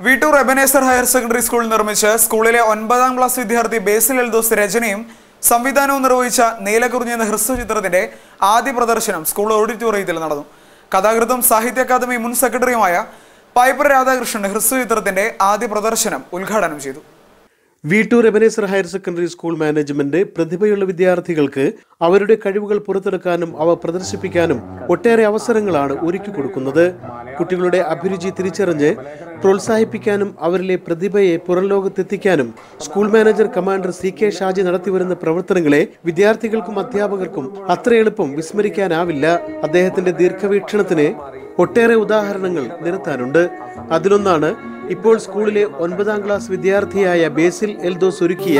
Veettoor Ebenezer higher secondary school നിർമ്മിച്ച് സ്കൂളിലെ 9ാം class വിദ്യാർത്ഥി ബേസിൽ എൽദോസ് രചനയും സംവിധാനവും നിർവഹിച്ച നീലക്കുറിഞ്ഞി എന്ന ഹ്രസ്വചിത്രത്തിന്റെ ആദ്യ പ്രദർശനം സ്കൂൾ ഓഡിറ്റോറിയത്തിൽ നടന്നു. കഥാകൃത്തും സാഹിത്യ അക്കാദമി മുൻ സെക്രട്ടറിയുമായ പൈപ്പർ രാധാകൃഷ്ണൻ ഹ്രസ്വചിത്രത്തിന്റെ ആദ്യ പ്രദർശനം ഉദ്ഘാടനം ചെയ്തു. Veettoor Ebenezer higher secondary school management പ്രതിഭയുള്ള വിദ്യാർത്ഥികൾക്ക് അവരുടെ കഴിവുകൾ പുറത്തെടുക്കാനും അവ പ്രദർശിപ്പിക്കാനും ഒട്ടേറെ അവസരങ്ങളാണ് ഒരുക്കി കൊടുക്കുന്നത്. കുട്ടികളുടെ അഭിരുചി തിരിച്ചറിഞ്ഞ് പ്രോത്സാഹിപ്പിക്കാനും അവരിലെ പ്രതിഭയെ പുറംലോകത്തെത്തിക്കാനും school manager commander CK Shaji നടത്തിവരുന്ന പ്രവർത്തനങ്ങളെ വിദ്യാർത്ഥികൾക്കും അധ്യാപകർക്കും അത്ര എളുപ്പം വിസ്മരിക്കാനാവില്ല. അദ്ദേഹത്തിന്റെ ദീർഘവീക്ഷണത്തിന് ഒട്ടേറെ ഉദാഹരണങ്ങൾ നിരത്താനുണ്ട്. അതിലൊന്നാണ് ഇപ്പോൾ സ്കൂളിലെ 9ാം ക്ലാസ് വിദ്യാർത്ഥിയായ ബേസിൽ എൽദോസ് ഒരുക്കിയ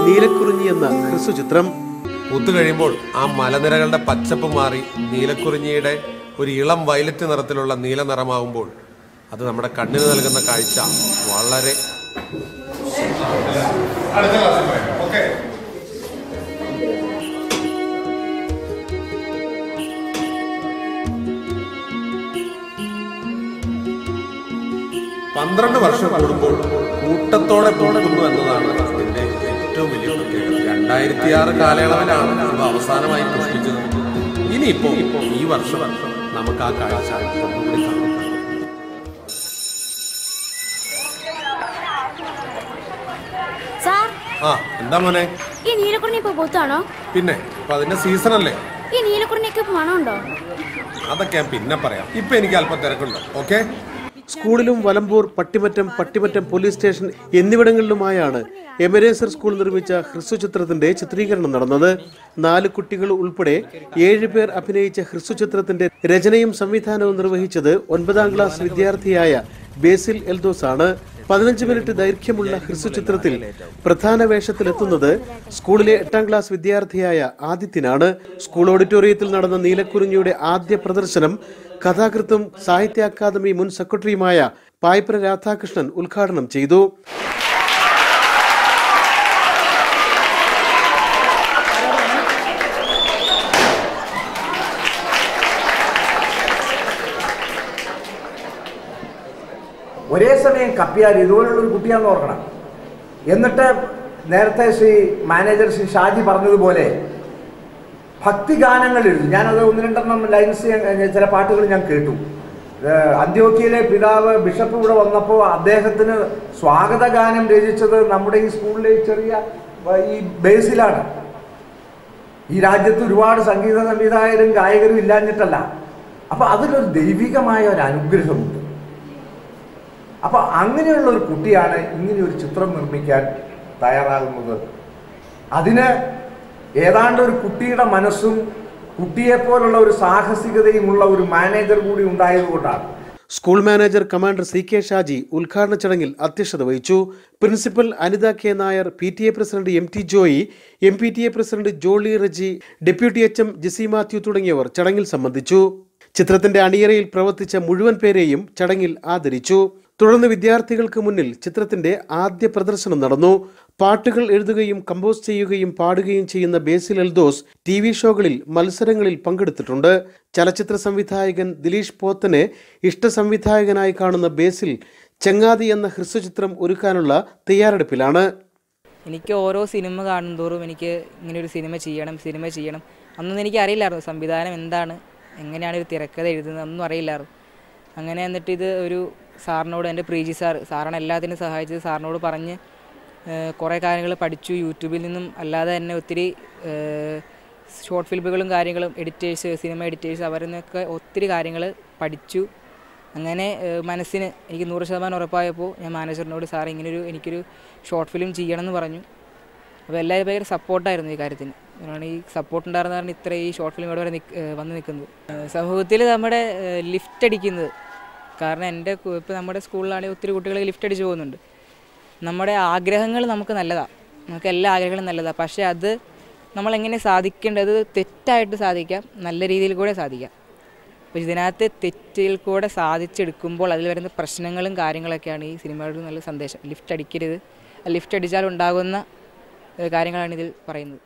നീലക്കുറിഞ്ഞി എന്ന ഹ്രസ്വചിത്രം. പൂത്തുകഴിയുമ്പോൾ ആ മലനിരകളുടെ പച്ചപ്പ് മാറി നീലക്കുറിഞ്ഞിയുടെ ഒരു ഇളം വയലറ്റ് നിറത്തിലുള്ള നീല നിറമാകുമ്പോൾ അത് നമ്മുടെ കണ്ണിന് നൽകുന്ന കാഴ്ച വളരെ വർഷം കൂടുമ്പോൾ കൂട്ടത്തോടെ പോകുന്നു എന്നതാണ് ഇതിന്റെ ഏറ്റവും വലിയ പ്രത്യേകത. 2006 കാലയളവിലാണ് ഇവ അവസാനമായി പുഷ്പിച്ചത്. ഇനിയിപ്പോ ഈ വർഷം നമുക്ക് ആ കാഴ്ച എന്താ മോനെ, ഈ നീലക്കുറിഞ്ഞി ഇപ്പൊ പൂത്താണോ? പിന്നെ ഇപ്പൊ അതിന്റെ സീസൺ അല്ലേ. ഈ നീലക്കുറിഞ്ഞിക്ക് മണമുണ്ടോ? അതൊക്കെ ഞാൻ പിന്നെ പറയാം. ഇപ്പൊ എനിക്ക് അല്പം തിരക്കുണ്ട്. ഓക്കെ. സ്കൂളിലും വലമ്പൂർ, പട്ടിമറ്റം പോലീസ് സ്റ്റേഷൻ എന്നിവിടങ്ങളിലുമായാണ് എബനേസർ സ്കൂൾ നിർമ്മിച്ച ഹ്രസ്വചിത്രത്തിന്റെ ചിത്രീകരണം നടന്നത്. 4 കുട്ടികൾ ഉൾപ്പെടെ 7 പേർ അഭിനയിച്ച ഹ്രസ്വചിത്രത്തിന്റെ രചനയും സംവിധാനവും നിർവഹിച്ചത് 9ാം ക്ലാസ് വിദ്യാർത്ഥിയായ ബേസിൽ എൽദോസ് ആണ്. 15 മിനിറ്റ് ദൈർഘ്യമുള്ള ഹ്രസ്വചിത്രത്തിൽ പ്രധാന വേഷത്തിലെത്തുന്നത് സ്കൂളിലെ 8ാം ക്ലാസ് വിദ്യാർത്ഥിയായ ആദിത്യനാണ്. സ്കൂൾ ഓഡിറ്റോറിയത്തിൽ നടന്ന നീലക്കുറിഞ്ഞിയുടെ ആദ്യ പ്രദർശനം കഥാകൃത്തും സാഹിത്യ അക്കാദമി മുൻ സെക്രട്ടറിയുമായ പൈപ്പർ രാധാകൃഷ്ണൻ ഉദ്ഘാടനം ചെയ്തു. ഒരേ സമയം കപ്പിയാൽ ഇതുപോലുള്ളൊരു കുട്ടിയാണെന്ന് ഓർക്കണം. എന്നിട്ട് നേരത്തെ മാനേജർ ഷാജി പറഞ്ഞതുപോലെ ഭക്തിഗാനങ്ങൾ എഴുതും. ഞാനത് 1-2 ലൈൻസ് ചില പാട്ടുകൾ ഞാൻ കേട്ടു. അന്ത്യോക്യയിലെ പിതാവ് ബിഷപ്പ് ഇവിടെ വന്നപ്പോൾ അദ്ദേഹത്തിന് സ്വാഗതഗാനം രചിച്ചത് നമ്മുടെ ഈ സ്കൂളിലെ ചെറിയ ഈ ബേസിലാണ്. ഈ രാജ്യത്ത് ഒരുപാട് സംഗീത സംവിധായകരും ഗായകരും ഇല്ലാഞ്ഞിട്ടല്ല. അപ്പം അതിലൊരു ദൈവികമായ ഒരു അനുഗ്രഹമുണ്ട്. അപ്പോൾ അങ്ങനെയുള്ള ഒരു കുട്ടിയാണ് ഇങ്ങനെ ഒരു ചിത്രം നിർമ്മിക്കാൻ തയ്യാറാകുന്നത്. അതിന് ഏതാണ്ട് ഒരു കുട്ടിയുടെ മനസ്സും കുട്ടിയെപ്പോലുള്ള ഒരു സാഹസികതയുമുള്ള ഒരു മാനേജർ കൂടി ഉണ്ടായതുകൊണ്ടാണ്. School manager commander CK Shaji ഉദ്ഘാടന ചടങ്ങിൽ അധ്യക്ഷത വഹിച്ചു. Principal Anitha K Nair, PTA president MT Joy, MPTA president Jolly Reji, deputy HM Jisy Mathew തുടങ്ങിയവർ ചടങ്ങിൽ സംബന്ധിച്ചു. ചിത്രത്തിന്റെ അണിയറയിൽ പ്രവർത്തിച്ച മുഴുവൻ പേരെയും ചടങ്ങിൽ ആദരിച്ചു. തുടർന്ന് വിദ്യാർത്ഥികൾക്ക് മുന്നിൽ ചിത്രത്തിന്റെ ആദ്യ പ്രദർശനം നടന്നു. പാട്ടുകൾ എഴുതുകയും കമ്പോസ് ചെയ്യുകയും പാടുകയും ചെയ്യുന്ന ബേസിൽ എൽദോസ് TV ഷോകളിൽ മത്സരങ്ങളിൽ പങ്കെടുത്തിട്ടുണ്ട്. ചലച്ചിത്ര സംവിധായകൻ ദിലീഷ് പോത്തനെ ഇഷ്ട സംവിധായകനായി കാണുന്ന ബേസിൽ ചങ്ങാതി എന്ന ഹ്രസ്വചിത്രം ഒരുക്കാനുള്ള തയ്യാറെടുപ്പിലാണ്. എനിക്ക് ഓരോ സിനിമ കാണുന്തോറും എനിക്ക് ഇങ്ങനെ ഒരു സിനിമ ചെയ്യണം. അന്നൊന്നും എനിക്ക് അറിയില്ലായിരുന്നു സംവിധാനം എന്താണ്, എങ്ങനെയാണ് ഒരു തിരക്കഥ എഴുതുന്നത്, ഒന്നും അറിയില്ലായിരുന്നു. അങ്ങനെ എന്നിട്ട് ഇത് ഒരു സാറിനോട്, എൻ്റെ പ്രീജി സാറാണ് എല്ലാത്തിനും സഹായിച്ചത്. സാറിനോട് പറഞ്ഞ് കുറേ കാര്യങ്ങൾ പഠിച്ചു. യൂട്യൂബിൽ നിന്നും അല്ലാതെ തന്നെ ഒത്തിരി ഷോർട്ട് ഫിലിമുകളും കാര്യങ്ങളും സിനിമ എഡിറ്റേഴ്സ് അവരിൽ നിന്നൊക്കെ ഒത്തിരി കാര്യങ്ങൾ പഠിച്ചു. അങ്ങനെ മനസ്സിന് എനിക്ക് 100% ഉറപ്പായപ്പോൾ ഞാൻ മാനേജറിനോട് സാർ എനിക്കൊരു ഷോർട്ട് ഫിലിം ചെയ്യണമെന്ന് പറഞ്ഞു. അപ്പോൾ എല്ലാവരും ഭയങ്കര സപ്പോർട്ടായിരുന്നു ഈ കാര്യത്തിന്. അതുകൊണ്ടാണ് ഈ സപ്പോർട്ട് ഉണ്ടായിരുന്നതാണ് ഇത്ര ഈ ഷോർട്ട് ഫിലിം ഇവിടെ വരെ വന്ന് നിൽക്കുന്നത്. സമൂഹത്തിൽ നമ്മുടെ ലിഫ്റ്റ് അടിക്കുന്നത് കാരണം ഇപ്പോൾ നമ്മുടെ സ്കൂളിലാണെങ്കിൽ ഒത്തിരി കുട്ടികൾ ലിഫ്റ്റ് അടിച്ച് പോകുന്നുണ്ട്. നമ്മുടെ ആഗ്രഹങ്ങൾ നമുക്ക് നല്ലതാണ്, നമുക്ക് എല്ലാ ആഗ്രഹങ്ങളും നല്ലതാണ്. പക്ഷേ അത് നമ്മളെങ്ങനെ സാധിക്കേണ്ടത്, തെറ്റായിട്ട് സാധിക്കാം, നല്ല രീതിയിൽ കൂടെ സാധിക്കാം. അപ്പോൾ ഇതിനകത്ത് തെറ്റിൽ കൂടെ സാധിച്ചെടുക്കുമ്പോൾ അതിൽ വരുന്ന പ്രശ്നങ്ങളും കാര്യങ്ങളൊക്കെയാണ് ഈ സിനിമയുടെ നല്ല സന്ദേശം. ലിഫ്റ്റ് അടിക്കരുത്, ലിഫ്റ്റ് അടിച്ചാൽ ഉണ്ടാകുന്ന കാര്യങ്ങളാണ് ഇതിൽ പറയുന്നത്.